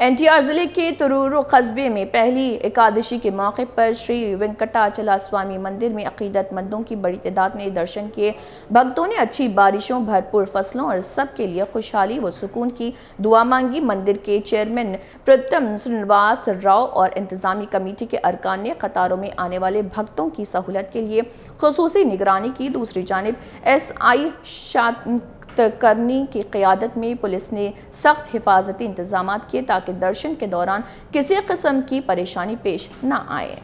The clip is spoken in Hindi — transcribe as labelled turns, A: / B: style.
A: एनटीआर जिले के तुरूर कस्बे में पहली एकादशी के मौके पर श्री वेंकटाचला स्वामी मंदिर में अकीदतमंदों की बड़ी तादाद ने दर्शन किए। भक्तों ने अच्छी बारिशों, भरपूर फसलों और सबके लिए खुशहाली व सुकून की दुआ मांगी। मंदिर के चेयरमैन प्रीतम श्रीनिवास राव और इंतजामी कमेटी के अरकान ने कतारों में आने वाले भक्तों की सहूलत के लिए खुसूसी निगरानी की। दूसरी जानिब SI करनी की क़यादत में पुलिस ने सख्त हिफाजती इंतजाम किए ताकि दर्शन के दौरान किसी किस्म की परेशानी पेश न आए।